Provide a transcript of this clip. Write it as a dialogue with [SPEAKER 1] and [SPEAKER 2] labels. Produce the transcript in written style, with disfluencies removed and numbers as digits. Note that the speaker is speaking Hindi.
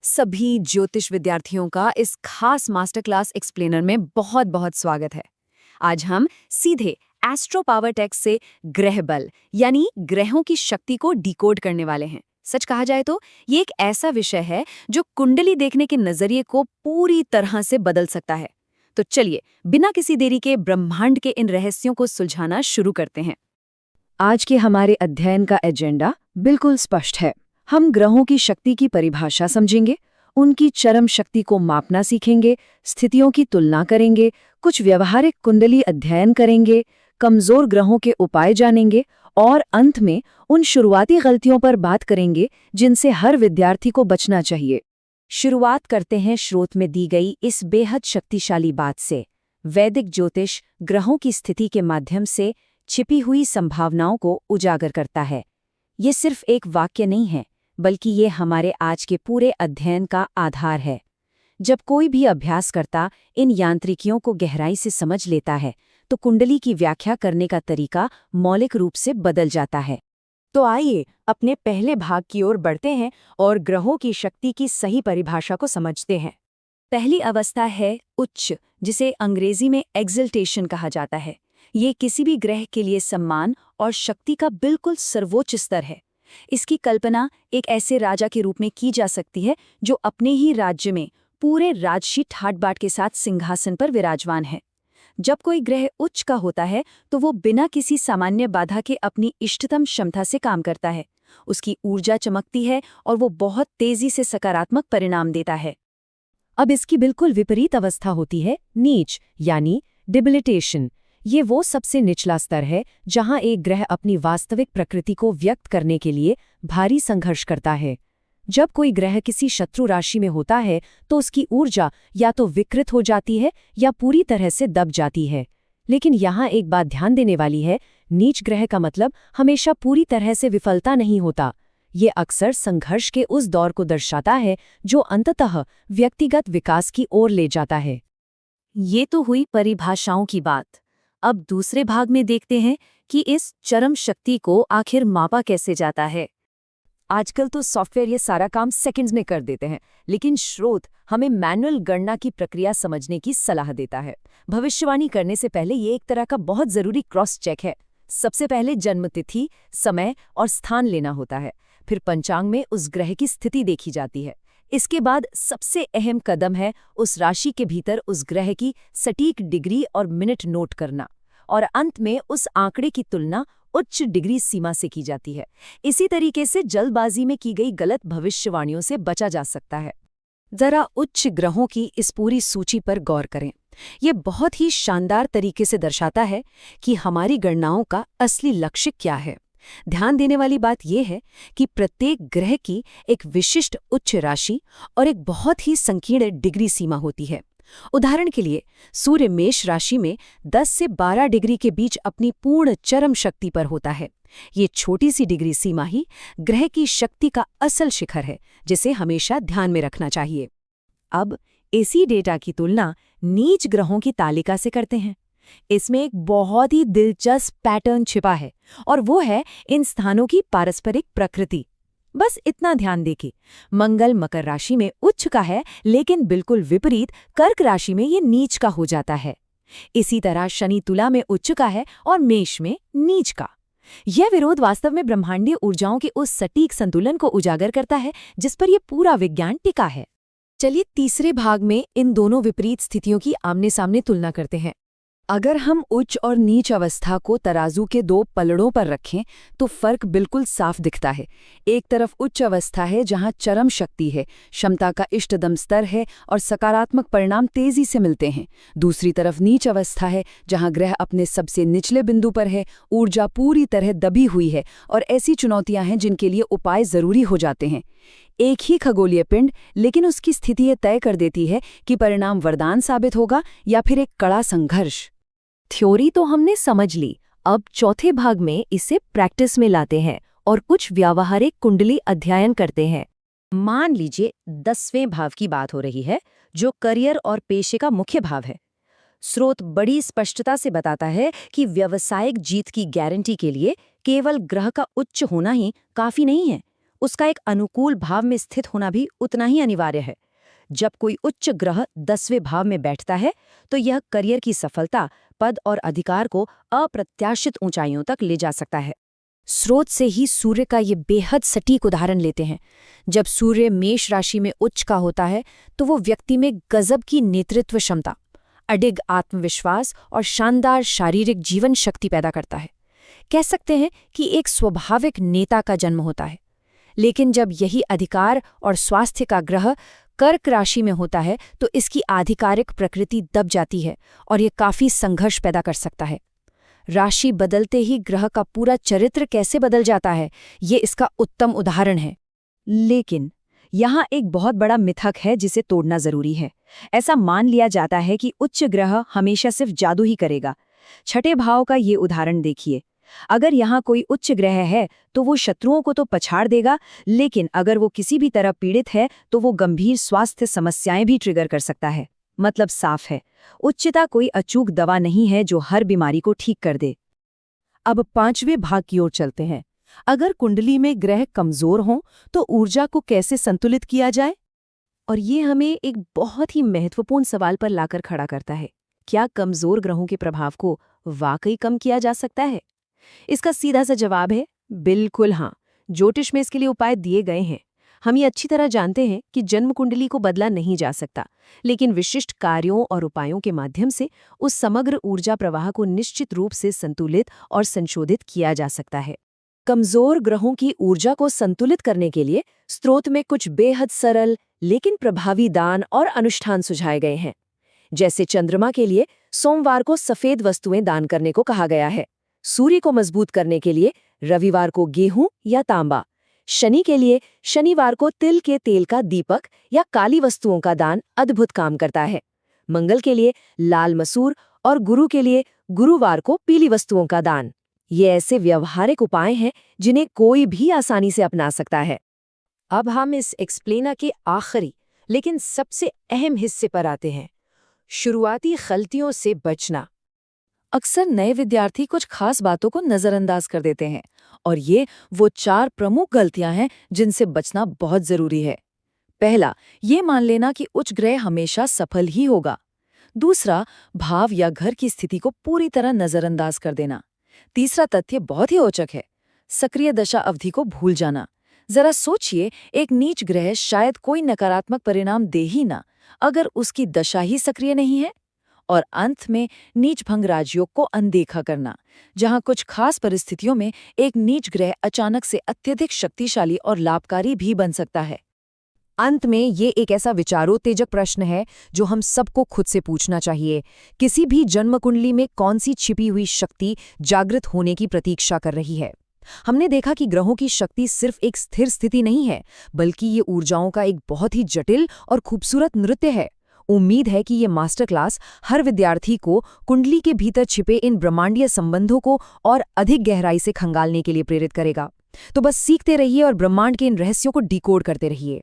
[SPEAKER 1] सभी ज्योतिष विद्यार्थियों का इस खास मास्टर क्लास एक्सप्लेनर में बहुत बहुत स्वागत है। आज हम सीधे एस्ट्रो पावर टेक्स्ट से ग्रह बल यानी ग्रहों की शक्ति को डिकोड करने वाले हैं। सच कहा जाए तो ये एक ऐसा विषय है जो कुंडली देखने के नजरिए को पूरी तरह से बदल सकता है। तो चलिए बिना किसी देरी के ब्रह्मांड के इन रहस्यों को सुलझाना शुरू करते हैं।
[SPEAKER 2] आज के हमारे अध्ययन का एजेंडा बिल्कुल स्पष्ट है। हम ग्रहों की शक्ति की परिभाषा समझेंगे, उनकी चरम शक्ति को मापना सीखेंगे, स्थितियों की तुलना करेंगे, कुछ व्यवहारिक कुंडली अध्ययन करेंगे, कमजोर ग्रहों के उपाय जानेंगे और अंत में उन शुरुआती गलतियों पर बात करेंगे जिनसे हर विद्यार्थी को बचना चाहिए। शुरुआत करते हैं स्रोत में दी गई इस बेहद शक्तिशाली बात से। वैदिक ज्योतिष ग्रहों की स्थिति के माध्यम से छिपी हुई संभावनाओं को उजागर करता है। ये सिर्फ एक वाक्य नहीं है, बल्कि ये हमारे आज के पूरे अध्ययन का आधार है। जब कोई भी अभ्यासकर्ता इन यांत्रिकियों को गहराई से समझ लेता है, तो कुंडली की व्याख्या करने का तरीका मौलिक रूप से बदल जाता है। तो आइए अपने पहले भाग की ओर बढ़ते हैं और ग्रहों की शक्ति की सही परिभाषा को समझते हैं। पहली अवस्था है उच्च, जिसे अंग्रेजी में एक्सल्टेशन कहा जाता है। ये किसी भी ग्रह के लिए सम्मान और शक्ति का बिल्कुल सर्वोच्च स्तर है। इसकी कल्पना एक ऐसे राजा के रूप में की जा सकती है जो अपने ही राज्य में पूरे राजसी ठाट-बाट के साथ सिंहासन पर विराजमान है। जब कोई ग्रह उच्च का होता है तो वो बिना किसी सामान्य बाधा के अपनी इष्टतम क्षमता से काम करता है। उसकी ऊर्जा चमकती है और वो बहुत तेजी से सकारात्मक परिणाम देता है। अब इसकी बिल्कुल विपरीत अवस्था होती है नीच, यानी डिबिलिटेशन। ये वो सबसे निचला स्तर है जहां एक ग्रह अपनी वास्तविक प्रकृति को व्यक्त करने के लिए भारी संघर्ष करता है। जब कोई ग्रह किसी शत्रु राशि में होता है तो उसकी ऊर्जा या तो विकृत हो जाती है या पूरी तरह से दब जाती है। लेकिन यहाँ एक बात ध्यान देने वाली है, नीच ग्रह का मतलब हमेशा पूरी तरह से विफलता नहीं होता। ये अक्सर संघर्ष के उस दौर को दर्शाता है जो अंततः व्यक्तिगत विकास की ओर ले जाता है। ये तो हुई परिभाषाओं की बात। अब दूसरे भाग में देखते हैं कि इस चरम शक्ति को आखिर मापा कैसे जाता है। आजकल तो सॉफ्टवेयर ये सारा काम सेकंड्स में कर देते हैं, लेकिन स्रोत हमें मैनुअल गणना की प्रक्रिया समझने की सलाह देता है। भविष्यवाणी करने से पहले ये एक तरह का बहुत जरूरी क्रॉस चेक है। सबसे पहले जन्मतिथि, समय और स्थान लेना होता है। फिर पंचांग में उस ग्रह की स्थिति देखी जाती है। इसके बाद सबसे अहम कदम है उस राशि के भीतर उस ग्रह की सटीक डिग्री और मिनट नोट करना, और अंत में उस आंकड़े की तुलना उच्च डिग्री सीमा से की जाती है। इसी तरीके से जल्दबाजी में की गई गलत भविष्यवाणियों से बचा जा सकता है। जरा उच्च ग्रहों की इस पूरी सूची पर गौर करें। ये बहुत ही शानदार तरीके से दर्शाता है कि हमारी गणनाओं का असली लक्ष्य क्या है। ध्यान देने वाली बात यह है कि प्रत्येक ग्रह की एक विशिष्ट उच्च राशि और एक बहुत ही संकीर्ण डिग्री सीमा होती है। उदाहरण के लिए सूर्य मेष राशि में 10 से 12 डिग्री के बीच अपनी पूर्ण चरम शक्ति पर होता है। ये छोटी सी डिग्री सीमा ही ग्रह की शक्ति का असल शिखर है, जिसे हमेशा ध्यान में रखना चाहिए। अब इसी डेटा की तुलना नीच ग्रहों की तालिका से करते हैं। इसमें एक बहुत ही दिलचस्प पैटर्न छिपा है, और वो है इन स्थानों की पारस्परिक प्रकृति। बस इतना ध्यान दें कि मंगल मकर राशि में उच्च का है, लेकिन बिल्कुल विपरीत कर्क राशि में ये नीच का हो जाता है। इसी तरह शनि तुला में उच्च का है और मेष में नीच का। यह विरोध वास्तव में ब्रह्मांडीय ऊर्जाओं के उस सटीक संतुलन को उजागर करता है जिस पर यह पूरा विज्ञान टिका है। चलिए तीसरे भाग में इन दोनों विपरीत स्थितियों की आमने सामने तुलना करते हैं। अगर हम उच्च और नीच अवस्था को तराजू के दो पलड़ों पर रखें तो फर्क बिल्कुल साफ दिखता है। एक तरफ उच्च अवस्था है जहां चरम शक्ति है, क्षमता का इष्टतम स्तर है और सकारात्मक परिणाम तेजी से मिलते हैं। दूसरी तरफ नीच अवस्था है जहां ग्रह अपने सबसे निचले बिंदु पर है, ऊर्जा पूरी तरह दबी हुई है और ऐसी चुनौतियां हैं जिनके लिए उपाय जरूरी हो जाते हैं। एक ही खगोलीय पिंड, लेकिन उसकी स्थिति ये तय कर देती है कि परिणाम वरदान साबित होगा या फिर एक कड़ा संघर्ष। थ्योरी तो हमने समझ ली, अब चौथे भाग में इसे प्रैक्टिस में लाते हैं और कुछ व्यावहारिक कुंडली अध्ययन करते हैं। मान लीजिए 10वें भाव की बात हो रही है, जो करियर और पेशे का मुख्य भाव है। स्रोत बड़ी स्पष्टता से बताता है कि व्यावसायिक जीत की गारंटी के लिए केवल ग्रह का उच्च होना ही काफी नहीं है। उसका एक अनुकूल भाव में स्थित होना भी उतना ही अनिवार्य है। जब कोई उच्च ग्रह 10वें भाव में बैठता है तो यह करियर की सफलता, पद और अधिकार को अप्रत्याशित ऊंचाइयों तक ले जा सकता है। स्रोत से ही सूर्य का ये बेहद सटीक उदाहरण लेते हैं। जब सूर्य मेष राशि में उच्च का होता है तो वो व्यक्ति में गजब की नेतृत्व क्षमता, अडिग आत्मविश्वास और शानदार शारीरिक जीवन शक्ति पैदा करता है। कह सकते हैं कि एक स्वाभाविक नेता का जन्म होता है। लेकिन जब यही अधिकार और स्वास्थ्य का ग्रह कर्क राशि में होता है तो इसकी आधिकारिक प्रकृति दब जाती है और ये काफी संघर्ष पैदा कर सकता है। राशि बदलते ही ग्रह का पूरा चरित्र कैसे बदल जाता है, ये इसका उत्तम उदाहरण है। लेकिन यहाँ एक बहुत बड़ा मिथक है जिसे तोड़ना जरूरी है। ऐसा मान लिया जाता है कि उच्च ग्रह हमेशा सिर्फ जादू ही करेगा। छठे भाव का ये उदाहरण देखिए। अगर यहाँ कोई उच्च ग्रह है तो वो शत्रुओं को तो पछाड़ देगा, लेकिन अगर वो किसी भी तरह पीड़ित है तो वो गंभीर स्वास्थ्य समस्याएं भी ट्रिगर कर सकता है। मतलब साफ है, उच्चता कोई अचूक दवा नहीं है जो हर बीमारी को ठीक कर दे।
[SPEAKER 3] अब 5वें भाग की ओर चलते हैं। अगर कुंडली में ग्रह कमजोर हों तो ऊर्जा को कैसे संतुलित किया जाए? और ये हमें एक बहुत ही महत्वपूर्ण सवाल पर लाकर खड़ा करता है। क्या कमजोर ग्रहों के प्रभाव को वाकई कम किया जा सकता है? इसका सीधा सा जवाब है बिल्कुल हाँ। ज्योतिष में इसके लिए उपाय दिए गए हैं। हम ये अच्छी तरह जानते हैं कि जन्म कुंडली को बदला नहीं जा सकता, लेकिन विशिष्ट कार्यों और उपायों के माध्यम से उस समग्र ऊर्जा प्रवाह को निश्चित रूप से संतुलित और संशोधित किया जा सकता है।
[SPEAKER 2] कमजोर ग्रहों की ऊर्जा को संतुलित करने के लिए स्रोत में कुछ बेहद सरल लेकिन प्रभावी दान और अनुष्ठान सुझाए गए हैं। जैसे चंद्रमा के लिए सोमवार को सफेद वस्तुएं दान करने को कहा गया है। सूर्य को मजबूत करने के लिए रविवार को गेहूं या तांबा, शनि के लिए शनिवार को तिल के तेल का दीपक या काली वस्तुओं का दान अद्भुत काम करता है। मंगल के लिए लाल मसूर और गुरु के लिए गुरुवार को पीली वस्तुओं का दान। ये ऐसे व्यवहारिक उपाय हैं जिन्हें कोई भी आसानी से अपना सकता है। अब हम इस एक्सप्लेनर के आखिरी लेकिन सबसे अहम हिस्से पर आते हैं, शुरुआती गलतियों से बचना।
[SPEAKER 1] अक्सर नए विद्यार्थी कुछ खास बातों को नजरअंदाज कर देते हैं और ये वो 4 प्रमुख गलतियां हैं जिनसे बचना बहुत जरूरी है। पहला, ये मान लेना कि उच्च ग्रह हमेशा सफल ही होगा। दूसरा, भाव या घर की स्थिति को पूरी तरह नजरअंदाज कर देना। तीसरा तथ्य बहुत ही औचक है, सक्रिय दशा अवधि को भूल जाना। जरा सोचिए, एक नीच ग्रह शायद कोई नकारात्मक परिणाम दे ही ना अगर उसकी दशा ही सक्रिय नहीं है। और अंत में नीच भंग राजयोग को अनदेखा करना, जहां कुछ खास परिस्थितियों में एक नीच ग्रह अचानक से अत्यधिक शक्तिशाली और लाभकारी भी बन सकता है।
[SPEAKER 2] अंत में ये एक ऐसा विचारोत्तेजक प्रश्न है जो हम सबको खुद से पूछना चाहिए। किसी भी जन्म कुंडली में कौन सी छिपी हुई शक्ति जागृत होने की प्रतीक्षा कर रही है? हमने देखा कि ग्रहों की शक्ति सिर्फ एक स्थिर स्थिति नहीं है, बल्कि ये ऊर्जाओं का एक बहुत ही जटिल और खूबसूरत नृत्य है। उम्मीद है कि ये मास्टर क्लास हर विद्यार्थी को कुंडली के भीतर छिपे इन ब्रह्मांडीय संबंधों को और अधिक गहराई से खंगालने के लिए प्रेरित करेगा। तो बस सीखते रहिए और ब्रह्मांड के इन रहस्यों को डिकोड करते रहिए।